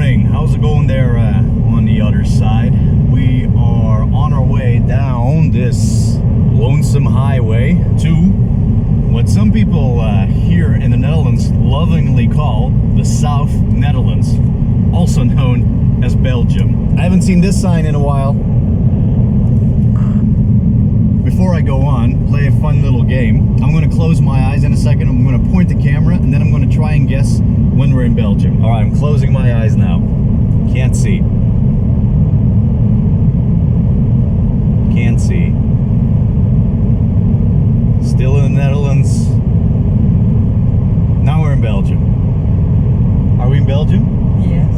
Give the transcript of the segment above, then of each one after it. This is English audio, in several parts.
morning. How's it going there on the other side? We are on our way down this lonesome highway to what some people here in the Netherlands lovingly call the South Netherlands, also known as Belgium. I haven't seen this sign in a while. Before I go on, play a fun little game. I'm going to close my eyes in a second. I'm going to point the camera and then I'm going to try and guess when we're in Belgium. All right, I'm closing my eyes now. Can't see. Can't see. Still in the Netherlands. Now we're in Belgium. Are we in Belgium? Yes.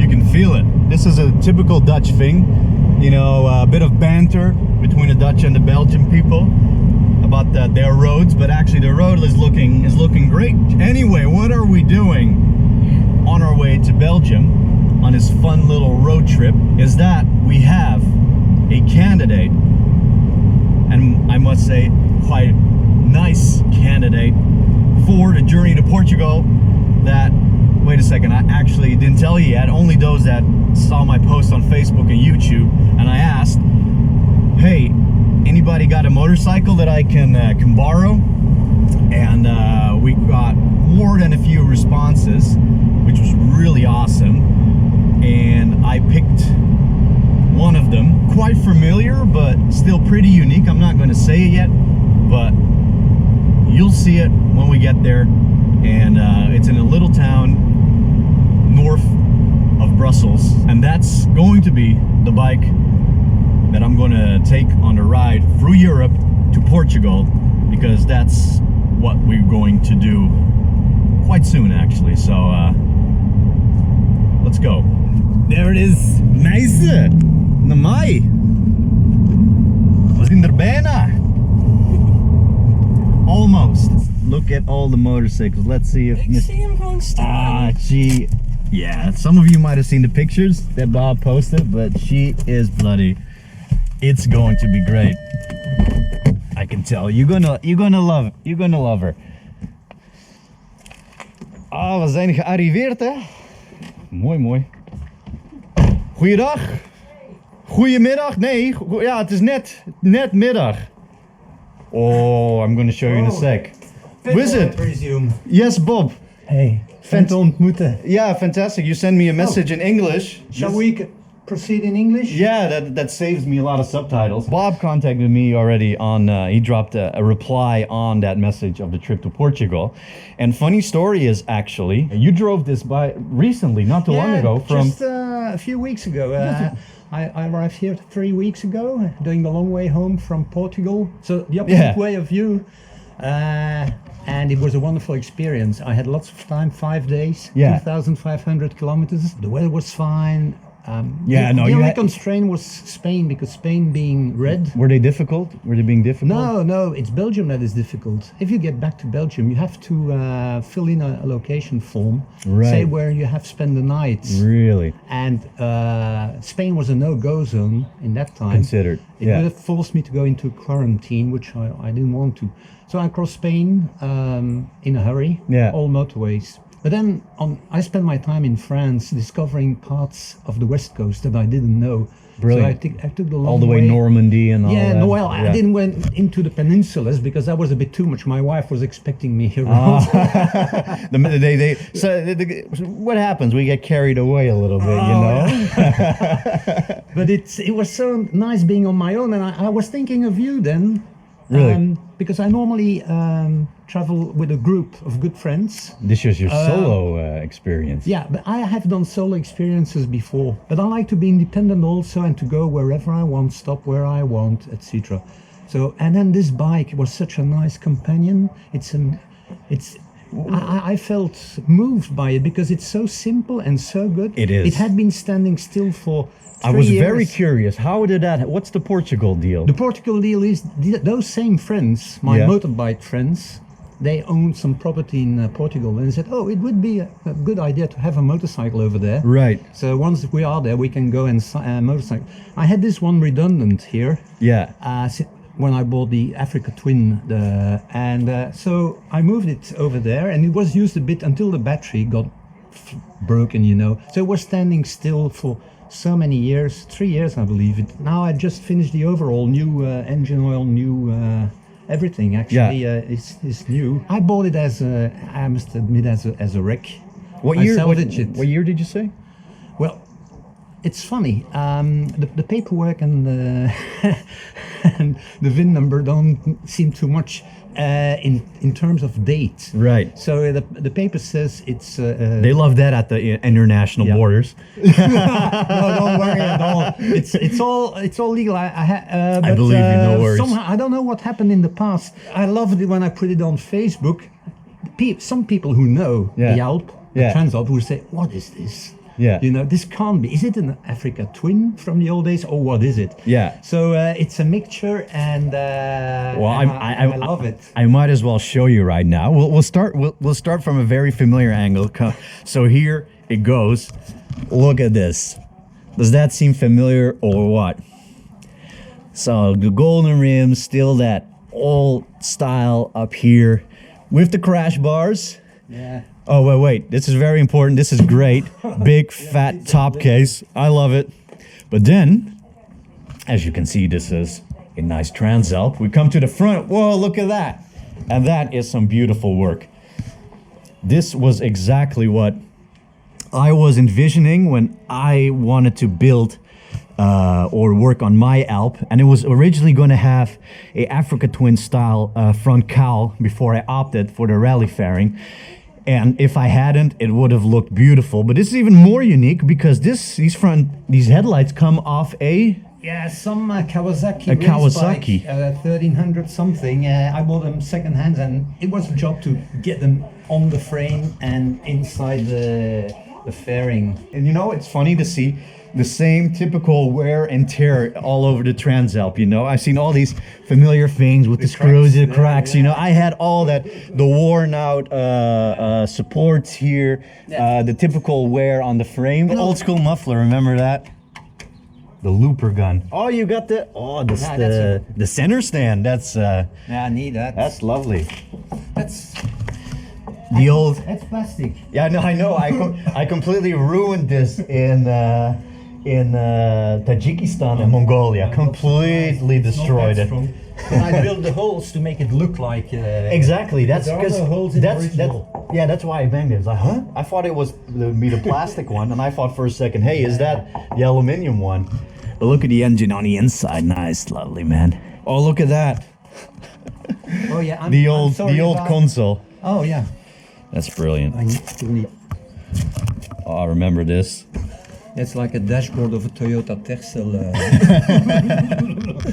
You can feel it. This is a typical Dutch thing. You know, a bit of banter between the Dutch and the Belgian people about their roads, but actually the road is looking great. Anyway, what are we doing on our way to Belgium on this fun little road trip is that we have a candidate, and I must say quite nice candidate, for the journey to Portugal that, wait a second, I actually didn't tell you yet, only those that saw my post on Facebook and YouTube, and I asked, hey, anybody got a motorcycle that I can borrow? And we got more than a few responses, which was really awesome, and I picked one of them, quite familiar but still pretty unique. I'm not going to say it yet, but you'll see it when we get there. And it's in a little town north of Brussels, and that's going to be the bike that I'm going to take on the ride through Europe to Portugal, because that's what we're going to do quite soon actually. So let's go. There it is. Nice. Na mai. We zijn er bijna. Almost. Look at all the motorcycles. Let's see if Ik zie hem gewoon staan. she, yeah, some of you might have seen the pictures that Bob posted, but she is bloody. It's going to be great. I can tell. You're gonna love her. Ah, we zijn gearriveerd, hè? Mooi. Goeiedag. Goedemiddag. Nee, ja, het is net middag. Oh, I'm gonna show you in a sec. Who is it? Presume. Yes, Bob. Hey, fijn te ontmoeten. Yeah, fantastic. You send me a message in English. Shall we proceed in English? Yeah, that saves me a lot of subtitles. Bob contacted me already on, he dropped a reply on that message of the trip to Portugal. And funny story is actually, you drove this by recently, not too long ago. From just a few weeks ago. I arrived here 3 weeks ago, doing the long way home from Portugal. So the opposite way of you. And it was a wonderful experience. I had lots of time, 5 days, 2,500 kilometers. The weather was fine. The only constraint was Spain, because Spain being red. Were they difficult? Were they being difficult? No, it's Belgium that is difficult. If you get back to Belgium, you have to fill in a location form, say where you have spent the night. Really? And Spain was a no-go zone in that time. Considered. It would have forced me to go into quarantine, which I didn't want to. So I crossed Spain in a hurry, all motorways. But then I spent my time in France discovering parts of the West Coast that I didn't know. Brilliant. So I took the long all the way Normandy and all that. Yeah, well, I didn't went into the peninsulas because that was a bit too much. My wife was expecting me here. What happens? We get carried away a little bit, you know? But it was so nice being on my own, and I was thinking of you then. Really? Because I normally travel with a group of good friends. This was your solo experience. Yeah, but I have done solo experiences before. But I like to be independent also, and to go wherever I want, stop where I want, etc. So, and then this bike was such a nice companion. I felt moved by it because it's so simple and so good. It is. It had been standing still for 3 I was years. very curious. How did that? What's the Portugal deal? The Portugal deal is those same friends, my motorbike friends. They own some property in Portugal, and they said, "Oh, it would be a good idea to have a motorcycle over there." Right. So once we are there, we can go and motorcycle. I had this one redundant here. Yeah. When I bought the Africa Twin, so I moved it over there, and it was used a bit until the battery got broken, you know. So it was standing still for so many years, 3 years, I believe it. Now I just finished the overall, new engine oil, new everything. Actually, is new. I bought it as I must admit, as a wreck. What I year? salvaged it. What year did you say? Well, it's funny. The paperwork and and the VIN number don't seem too much in terms of date. Right. So the paper says it's. They love that at the international borders. No, don't worry at all. It's all legal. I believe you. No worries. Somehow I don't know what happened in the past. I loved it when I put it on Facebook. Some people who know the Alp, the Transalp, will say, "What is this?" Yeah. You know, this can't be. Is it an Africa Twin from the old days, or what is it? Yeah. So it's a mixture, and I love it. I might as well show you right now. We'll start from a very familiar angle. So here it goes. Look at this. Does that seem familiar or what? So the golden rims, still that old style up here, with the crash bars. Yeah. Oh, wait, this is very important. This is great. Big, fat top case. I love it. But then, as you can see, this is a nice Transalp. We come to the front. Whoa, look at that. And that is some beautiful work. This was exactly what I was envisioning when I wanted to build or work on my Alp. And it was originally going to have a Africa Twin style front cowl before I opted for the rally fairing. And if I hadn't, it would have looked beautiful. But this is even more unique because these headlights come off some Kawasaki. A Kawasaki. 1300 something. I bought them second hand, and it was a job to get them on the frame and inside the fairing. And you know, it's funny to see the same typical wear and tear all over the Transalp, you know. I've seen all these familiar things with the screws, the cracks, you know. I had all that, the worn out supports here, the typical wear on the frame. The old school muffler, remember that? The looper gun. Oh, you got the center stand. That's I need that. That's lovely. That's That's plastic. Yeah, no, I know. I completely ruined this in Tajikistan and Mongolia. Completely destroyed it. I built the holes to make it look like. Exactly. That's because that's that's why I banged it. It's like, huh? I thought it was the plastic one, and I thought for a second, hey, is that the aluminium one? But look at the engine on the inside. Nice, lovely, man. Oh, look at that. Oh yeah. The old console. Oh yeah. That's brilliant. Oh, I remember this. It's like a dashboard of a Toyota Tercel.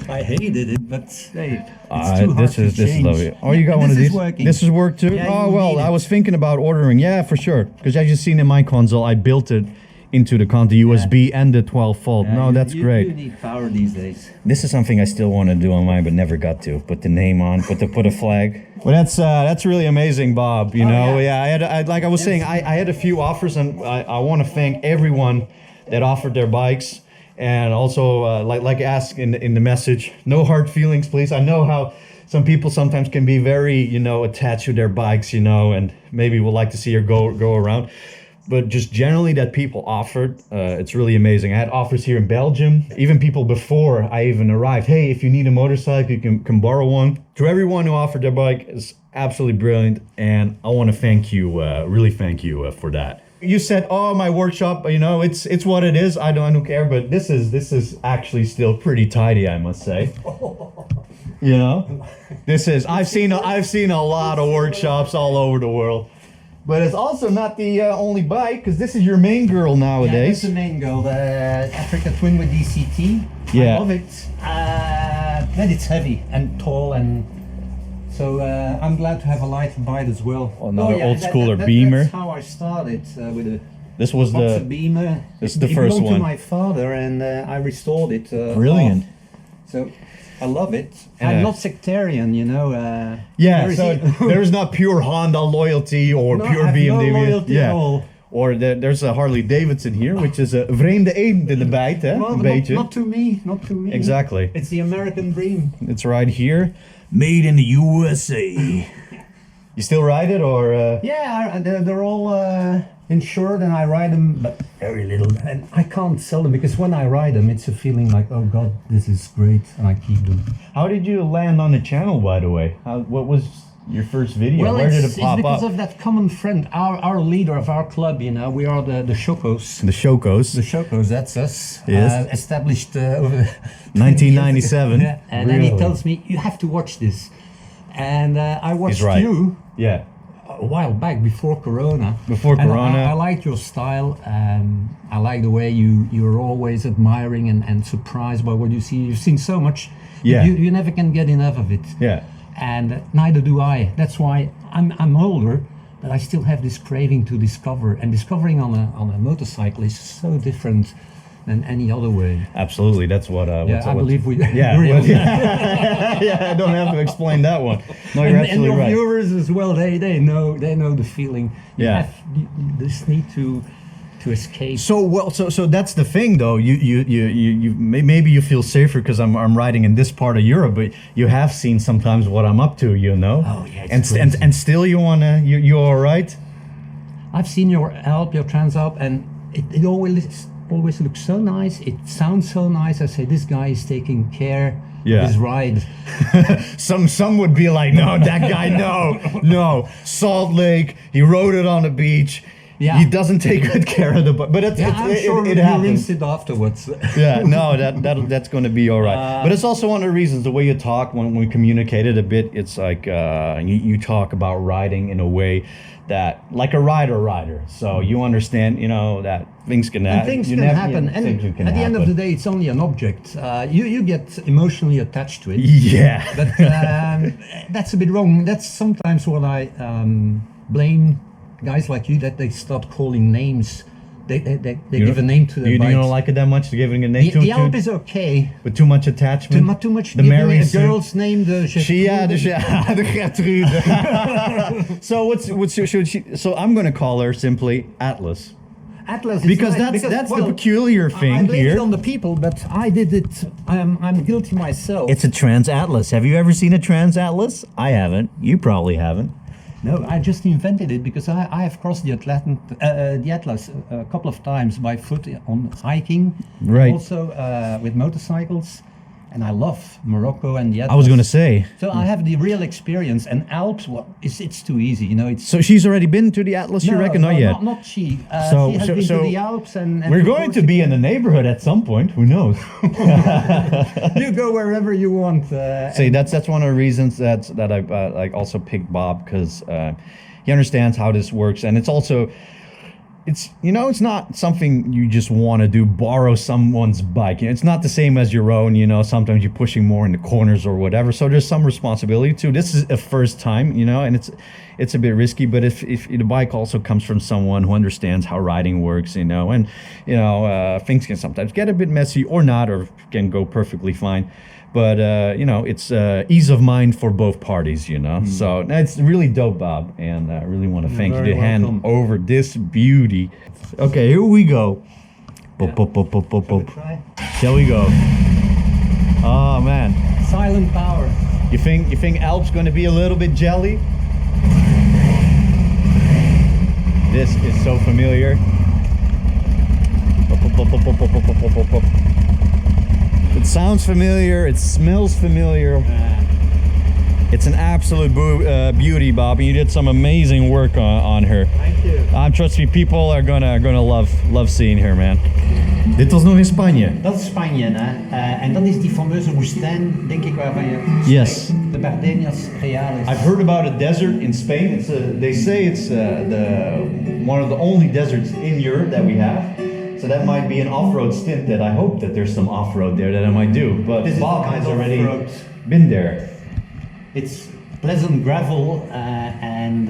I hated it, but hey, it's too hard to change. This is lovely. Oh, you got one of these? Working. This is work too? Yeah, oh, well, I was thinking about ordering. Yeah, for sure. Because as you've seen in my console, I built it into the USB and the 12 volt. No, that's great. You need power these days. This is something I still want to do on mine, but never got to. Put the name on, put a flag. Well, that's really amazing, Bob. You know, I like I was saying, I had a few offers, and I want to thank everyone that offered their bikes, and also like ask in the message, no hard feelings, please. I know how some people sometimes can be very, you know, attached to their bikes, you know, and maybe would like to see her go around. But just generally that people offered, it's really amazing. I had offers here in Belgium, even people before I even arrived. Hey, if you need a motorcycle, you can borrow one. To everyone who offered their bike, is absolutely brilliant, and I want to thank you, really thank you for that. You said, oh, my workshop, you know, it's what it is. I don't care, but this is actually still pretty tidy, I must say. You know, I've seen a lot of workshops all over the world. But it's also not the only bike, because this is your main girl nowadays. Yeah, that's the main girl, the Africa Twin with DCT. Yeah. I love it. But it's heavy and tall, and so I'm glad to have a lighter bike as well. Another old schooler Beamer. That's how I started with a. This was the Beamer. This is the first one. It belonged to my father, and I restored it. Brilliant. So. I love it. I'm not sectarian, you know. So there's not pure Honda loyalty or pure BMW. No loyalty at all. Or there's a Harley Davidson here, which is a vreemde eend in de bijt, hè? Well, een beetje. Not to me, not to me. Exactly. It's the American dream. It's right here, made in the USA. You still ride it, or? Yeah, they're all in short, and I ride them, but very little. And I can't sell them because when I ride them, it's a feeling like, oh God, this is great, and I keep them. How did you land on the channel, by the way? What was your first video? Well, Where did it it's pop because up? of that common friend, our leader of our club. You know, we are the Shokos. The Shokos. The Shokos, that's us. Yes. Established over 1997. Yeah. And then he Really? tells me, you have to watch this. And I watched He's right. you Yeah. a while back before Corona. Before And Corona. I liked your style. I like the way you're always admiring and surprised by what you see. You've seen so much. Yeah. You never can get enough of it. Yeah. And neither do I. That's why I'm older, but I still have this craving to discover. And discovering on a motorcycle is so different than any other way. Absolutely. That's what. I believe we Yeah. agree on that. Yeah. I don't have to explain that one. No, you're And absolutely your right. viewers as well. They know the feeling. You Yeah. have this need to escape. So that's the thing, though. You maybe you feel safer because I'm riding in this part of Europe, but you have seen sometimes what I'm up to, you know. Oh, yeah, it's and still you you're all right. I've seen your Alp, your Transalp, and it always looks so nice. It sounds so nice. I say this guy is taking care Yeah. of his ride. Some would be like, no, that guy, no. Salt Lake, he rode it on the beach. Yeah. He doesn't take good care of the but I'm sure it you happens. rinsed it afterwards. Yeah, no, that's going to be all right. But it's also one of the reasons the way you talk when we communicated a bit. It's like you talk about riding in a way that like a rider. So you understand, you know, that things can happen. Things can happen, and at the end of the day, it's only an object. You get emotionally attached to it. Yeah. But that's a bit wrong. That's sometimes what I blame guys like you, that they start calling names. They give a name to their You bikes. don't like it that much, giving a name The Alp is okay. with too much attachment. Too much The giving Mary a Sue. girl's name, the The Gertrude. So I'm going to call her simply Atlas. Atlas. Because that's the peculiar thing I blame here. it on the people, but I did it. I'm guilty myself. It's a Trans Atlas. Have you ever seen a Trans Atlas? I haven't. You probably haven't. No, I just invented it because I have crossed the Atlas a couple of times by foot on hiking, Right. Also with motorcycles, and I love Morocco and the Atlas. I was going to say. So I have the real experience, and Alps, well, it's too easy, you know. It's So she's already been to the Atlas, you reckon? Not yet. Not she. So- she has so- been so to the Alps, and We're to going to be in the neighborhood at some point. Who knows? Portugal. You go wherever you want. See, that's one of the reasons that I like also picked Bob, because he understands how this works, and it's also it's not something you just want to do, borrow someone's bike. It's not the same as your own, you know. Sometimes you're pushing more in the corners or whatever, so there's some responsibility too. This is a first time, you know, and it's a bit risky, but if the bike also comes from someone who understands how riding works, you know, and you know, things can sometimes get a bit messy or not, or can go perfectly fine. But you know, it's ease of mind for both parties, you know. So it's really dope, Bob, and I really want to thank you very to hand welcome. over this beauty. Okay, here we go. Pop, pop, pop, pop, pop, pop. Try. Shall we go? Oh man, Silent power. you think Alp's going to be a little bit jelly? This is so familiar. Pop, pop, pop, pop, pop, pop, pop, pop, pop. It sounds familiar, it smells familiar. It's an absolute beauty, Bob, and you did some amazing work on her. Thank you. Trust me, people are gonna love seeing her, man. Dit was nog in Spanje. Dat is Spanje, hè? En dat is die fameuze woestijn, denk ik, waarvan je Yes. spreekt. De Bardenias Reales. I've heard about a desert in Spain. They say it's one of the only deserts in Europe that we have. So that might be an off-road stint that I hope that there's some off-road there that I might do. But This is Bob kind has of already off-road. been there. It's pleasant gravel, and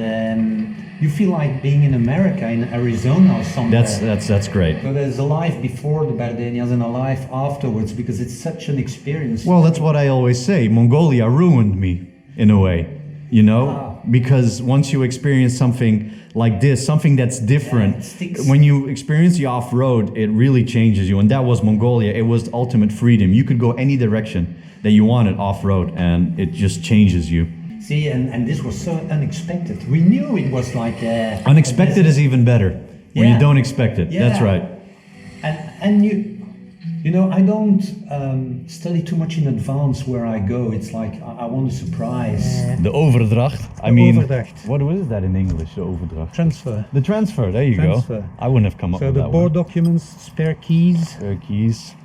you feel like being in America, in Arizona or somewhere. That's great. So there's a life before the Bardenias and a life afterwards, because it's such an experience. Well, that's what I always say. Mongolia ruined me in a way, you know, because once you experience something like this, something that's different, Yeah, it sticks. when you experience the off-road, it really changes you. And that was Mongolia. It was ultimate freedom. You could go any direction that you wanted off-road, and it just changes you. See, and this was so unexpected. We knew it was like Unexpected is even better. when you Yeah. don't expect it. That's Yeah. right. And you know, I don't study too much in advance where I go. It's like I want a surprise. The overdracht. I mean, overdracht. what is that in English? The overdracht. Transfer. The transfer. There you Transfer. go. I wouldn't have come up So with the that board one. documents, spare keys. Keys.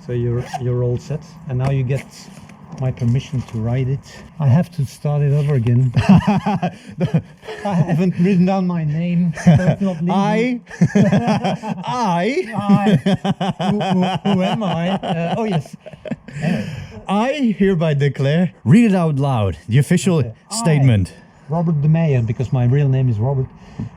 So you're all set, and now you get my permission to ride it. I have to start it over again. I haven't written down my name. So it's not legal. Who am I? Oh yes. I hereby declare. Read it out loud. The official statement. Robert de Meijer, because my real name is Robert,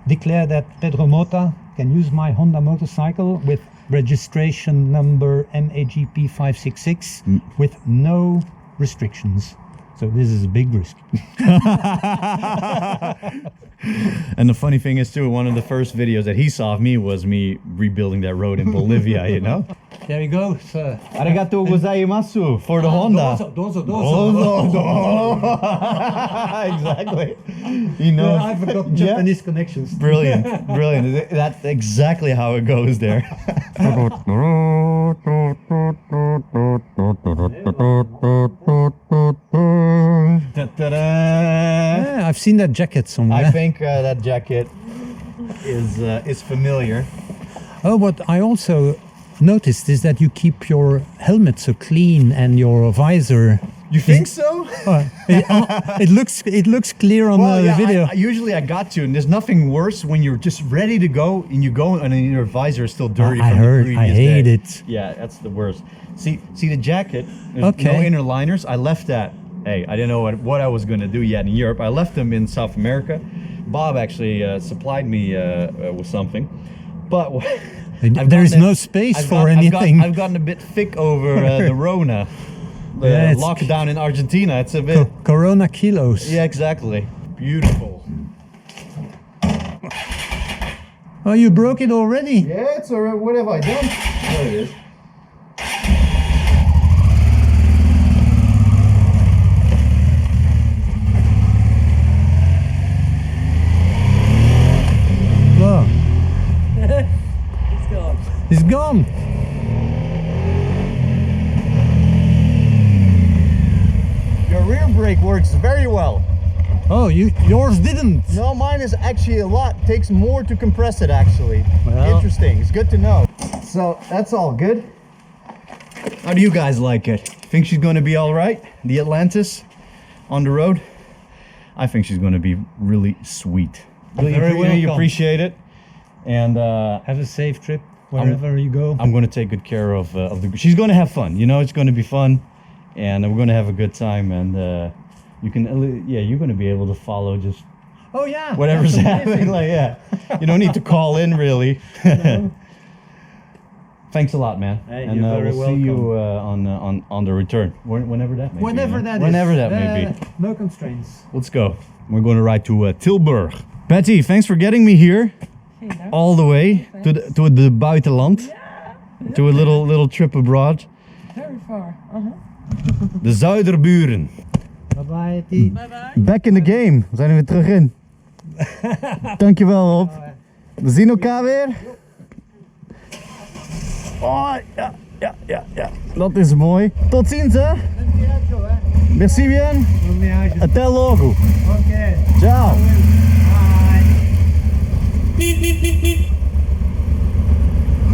declare that Pedro Mota can use my Honda motorcycle with registration number MAGP 566 with no restrictions. So this is a big risk. And the funny thing is too, one of the first videos that he saw of me was me rebuilding that road in Bolivia, you know? There you go, sir. Arigato gozaimasu for the Honda. Dozo. Exactly. You know, I forgot Japanese connections. Brilliant. That's exactly how it goes there. Yeah, I've seen that jacket somewhere. I think that jacket is familiar. Oh, what I also noticed is that you keep your helmet so clean and your visor. You think so? It looks clear on the video. Usually I got to, and there's nothing worse when you're just ready to go and you go and then your visor is still dirty. I from heard. The I previous hate day. it. Yeah, that's the worst. See the jacket. There's Okay. no inner liners. I left that. Hey, I didn't know what I was going to do yet in Europe. I left them in South America. Bob actually supplied me with something, but There is no space for anything. I've gotten a bit thick over the Rona. The Yeah, it's lockdown in Argentina. It's a bit. Corona kilos. Yeah, exactly. Beautiful. Oh, you broke it already? Yeah, it's alright. What have I done? There it is. Whoa. It's gone. It's gone. Your rear brake works very well. Oh, yours didn't. No, mine is actually a lot. Takes more to compress it, actually. Well. Interesting. It's good to know. So that's all good. How do you guys like it? Think she's going to be all right? The Atlantis on the road? I think she's going to be really sweet. Very Really welcome. appreciate it. And Have a safe trip wherever you go. I'm going to take good care of the. She's going to have fun. You know, it's going to be fun, and we're going to have a good time. And you can, you're going to be able to follow just Oh yeah. whatever's that's happening. amazing. Like, yeah, you don't need to call in really. Thanks a lot, man. Hey, and you're very we'll see you on the return, whenever that may be. Whenever man. that is. Whenever that may be. No constraints. Let's go. We're going to ride to Tilburg. Betty, thanks for getting me here, all the way to the buitenland, to a little trip abroad. Very far. De Zuiderburen. Bye bye. T. Bye bye. Back in the game. We zijn er weer terug in. Dankjewel, Rob. We zien elkaar weer. Oh, ja. Dat is mooi. Tot ziens, hè. Merci bien. Até logo. Okay. Ciao.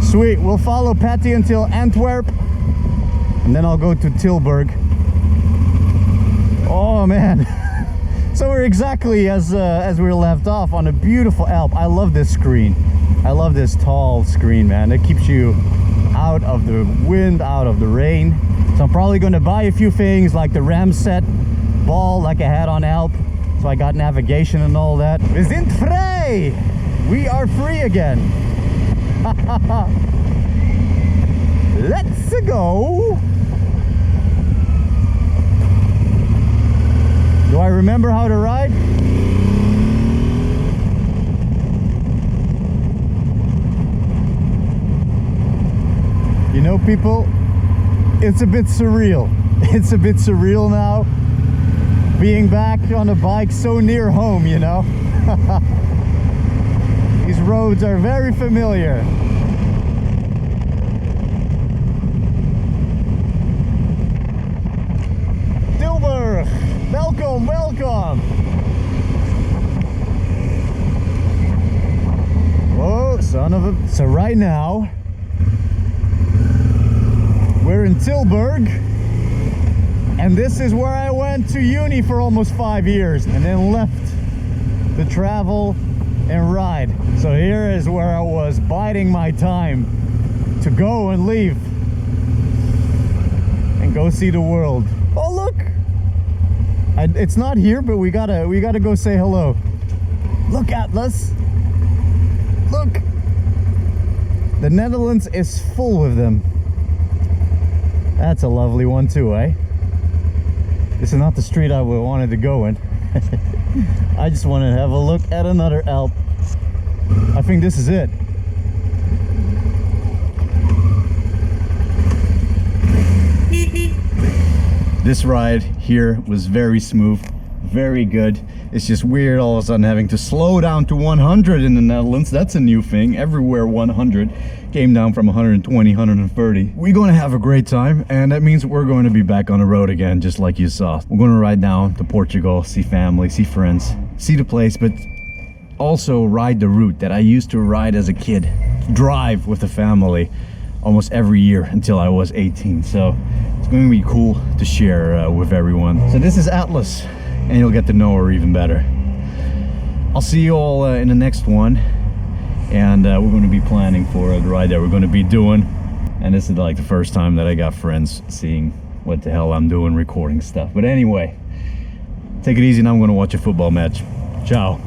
Sweet. We'll follow Patty until Antwerp, and then I'll go to Tilburg. Oh man. So we're exactly as we were left off on a beautiful Alp. I love this screen. I love this tall screen, man. It keeps you out of the wind, out of the rain. So I'm probably going to buy a few things like the ram set ball like I had on Alp. So I got navigation and all that. We sind frei! We are free again. Let's go! Do I remember how to ride? You know, people, it's a bit surreal. It's a bit surreal now, being back on a bike so near home, you know? These roads are very familiar. Tilburg, welcome, welcome. Whoa, son of a... So right now, we're in Tilburg, and this is where I went to uni for almost 5 years, and then left to travel and ride. So here is where I was biding my time to go and leave and go see the world. Oh look, it's not here, but we gotta go say hello. Look, Atlas. Look, the Netherlands is full of them. That's a lovely one too, eh? This is not the street I wanted to go in. I just wanted to have a look at another Alp. I think this is it. This ride here was very smooth, very good. It's just weird all of a sudden having to slow down to 100 in the Netherlands. That's a new thing. Everywhere 100 came down from 120, 130. We're going to have a great time, and that means we're going to be back on the road again, just like you saw. We're going to ride down to Portugal, see family, see friends, see the place, but also ride the route that I used to ride as a kid, drive with the family almost every year until I was 18. So it's going to be cool to share with everyone. So this is Atlas, and you'll get to know her even better. I'll see you all in the next one, and we're going to be planning for the ride that we're going to be doing. And this is like the first time that I got friends seeing what the hell I'm doing, recording stuff. But anyway, take it easy, and I'm going to watch a football match. Ciao.